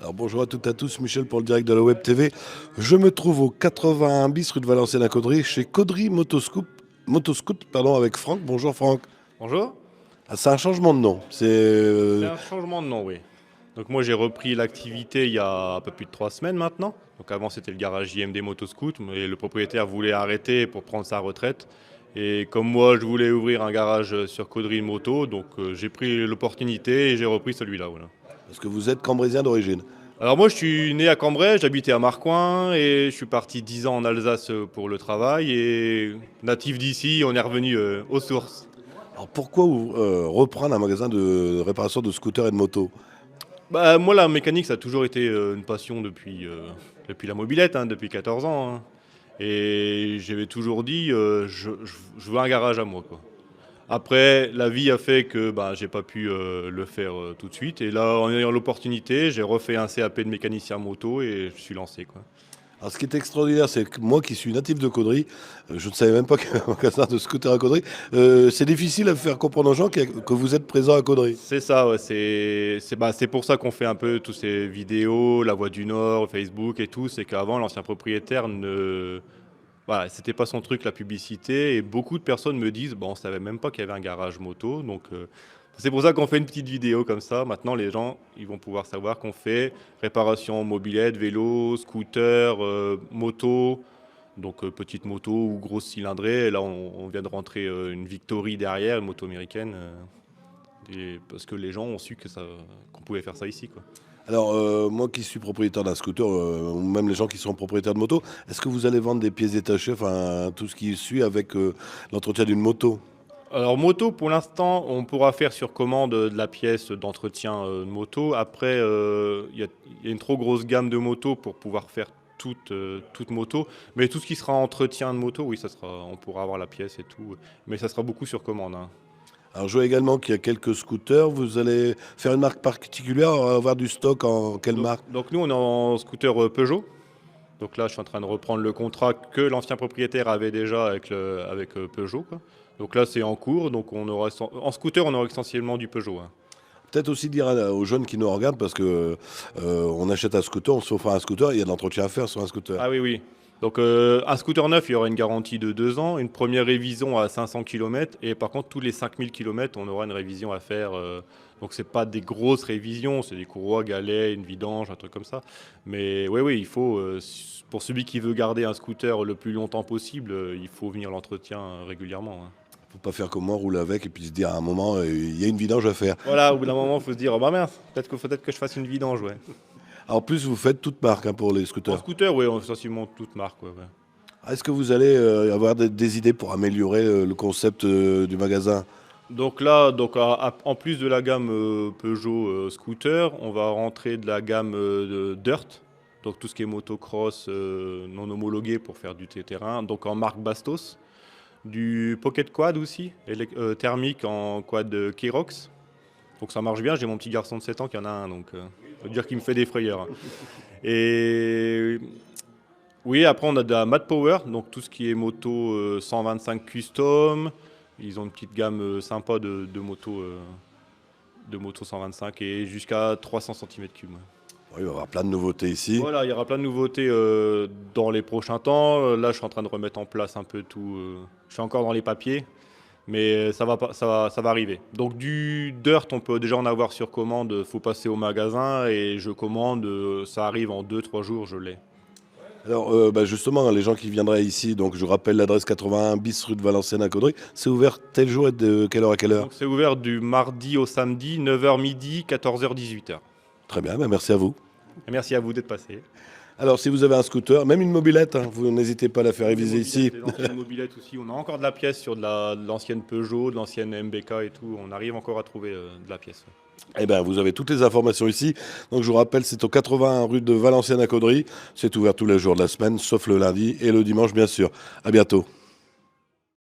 Alors bonjour à toutes et à tous, Michel pour le direct de la Web TV. Je me trouve au 81 bis rue de Valenciennes à Caudry, chez Caudry Motoscoot, pardon, avec Franck. Bonjour Franck. Bonjour. Ah, c'est un changement de nom. C'est un changement de nom, oui. Donc moi j'ai repris l'activité il y a un peu plus de 3 semaines maintenant. Donc avant c'était le garage JMD Motoscoot, mais le propriétaire voulait arrêter pour prendre sa retraite. Et comme moi je voulais ouvrir un garage sur Caudry Moto, donc j'ai pris l'opportunité et j'ai repris celui-là. Voilà. parce que vous êtes cambrézien d'origine. Alors moi je suis né à Cambrai, j'habitais à Marcoing et je suis parti 10 ans en Alsace pour le travail. Et natif d'ici, on est revenu aux sources. Alors pourquoi reprendre un magasin de réparation de scooters et de motos? Bah, moi, la mécanique, ça a toujours été une passion depuis la mobilette, hein, depuis 14 ans, hein. Et j'avais toujours dit, je veux un garage à moi, quoi. Après, la vie a fait que bah, j'ai pas pu le faire tout de suite. Et là, en ayant l'opportunité, j'ai refait un CAP de mécanicien moto et je suis lancé, quoi. Alors ce qui est extraordinaire, c'est que moi qui suis natif de Caudry, je ne savais même pas qu'il y avait un magasin de scooters à Caudry. C'est difficile à faire comprendre aux gens que vous êtes présent à Caudry. C'est ça, ouais, c'est pour ça qu'on fait un peu tous ces vidéos, La Voix du Nord, Facebook et tout. C'est qu'avant, l'ancien propriétaire ne. Voilà, c'était pas son truc la publicité et beaucoup de personnes me disent bon, on savait même pas qu'il y avait un garage moto. Donc c'est pour ça qu'on fait une petite vidéo comme ça. Maintenant les gens ils vont pouvoir savoir qu'on fait réparation mobilette, vélo, scooter, moto, donc petite moto ou grosse cylindrée. Et là on vient de rentrer une Victory derrière, une moto américaine, parce que les gens ont su qu'on pouvait faire ça ici, quoi. Alors, moi qui suis propriétaire d'un scooter, ou même les gens qui sont propriétaires de moto, est-ce que vous allez vendre des pièces détachées, enfin tout ce qui suit avec l'entretien d'une moto? Alors moto, pour l'instant, on pourra faire sur commande de la pièce d'entretien de moto. Après, il y a une trop grosse gamme de motos pour pouvoir faire toute moto. Mais tout ce qui sera entretien de moto, oui, on pourra avoir la pièce et tout. Mais ça sera beaucoup sur commande, hein. Alors, je vois également qu'il y a quelques scooters. Vous allez faire une marque particulière, avoir du stock en quelle marque? Donc nous, on est en scooter Peugeot. Donc là, je suis en train de reprendre le contrat que l'ancien propriétaire avait déjà avec Peugeot, quoi. Donc là, c'est en cours. Donc en scooter, on aura essentiellement du Peugeot, hein. Peut-être aussi dire aux jeunes qui nous regardent, parce que on achète un scooter, on s'offre un scooter, il y a de l'entretien à faire sur un scooter. Ah oui, oui. Donc un scooter neuf, il y aura une garantie de 2 ans, une première révision à 500 km et par contre tous les 5000 km, on aura une révision à faire. Donc c'est pas des grosses révisions, c'est des courroies, galets, une vidange, un truc comme ça. Mais oui, oui, il faut, pour celui qui veut garder un scooter le plus longtemps possible, il faut venir l'entretien régulièrement, hein. Faut pas faire comme moi, rouler avec et puis se dire à un moment, il y a une vidange à faire. Voilà, au bout d'un moment, il faut se dire, oh bah mince, peut-être que je fasse une vidange, ouais. En plus, vous faites toute marque, hein, pour les En scooters. scooter, oui, essentiellement toute marque, ouais, ouais. Est-ce que vous allez avoir des idées pour améliorer le concept du magasin? Donc là, en plus de la gamme Peugeot scooter, on va rentrer de la gamme de Dirt, donc tout ce qui est motocross non homologué pour faire du terrain, donc en marque Bastos, du Pocket Quad aussi, thermique en quad Kerox. Donc ça marche bien, j'ai mon petit garçon de 7 ans qui en a un, donc on peut dire qu'il me fait des frayeurs, hein. Et oui, après on a de la Mad Power, donc tout ce qui est moto 125 custom. Ils ont une petite gamme sympa de motos 125 et jusqu'à 300 cm3. Oui, il va y avoir plein de nouveautés ici. Voilà, il y aura plein de nouveautés dans les prochains temps. Là, je suis en train de remettre en place un peu tout. Je suis encore dans les papiers, mais ça va arriver. Donc du dirt, on peut déjà en avoir sur commande. Il faut passer au magasin et je commande. Ça arrive en 2-3 jours, je l'ai. Alors, justement, les gens qui viendraient ici, donc je rappelle l'adresse 81 bis rue de Valenciennes à Caudry, c'est ouvert tel jour et de quelle heure à quelle heure? Donc c'est ouvert du mardi au samedi, 9h midi, 14h 18h. Très bien, merci à vous. Et merci à vous d'être passé. Alors, si vous avez un scooter, même une mobilette, hein, vous n'hésitez pas à la faire réviser ici. Des anciennes mobilettes aussi. On a encore de la pièce sur de l'ancienne Peugeot, de l'ancienne MBK et tout. On arrive encore à trouver de la pièce. Eh bien, vous avez toutes les informations ici. Donc, je vous rappelle, c'est au 81 rue de Valenciennes à Caudry. C'est ouvert tous les jours de la semaine, sauf le lundi et le dimanche, bien sûr. À bientôt.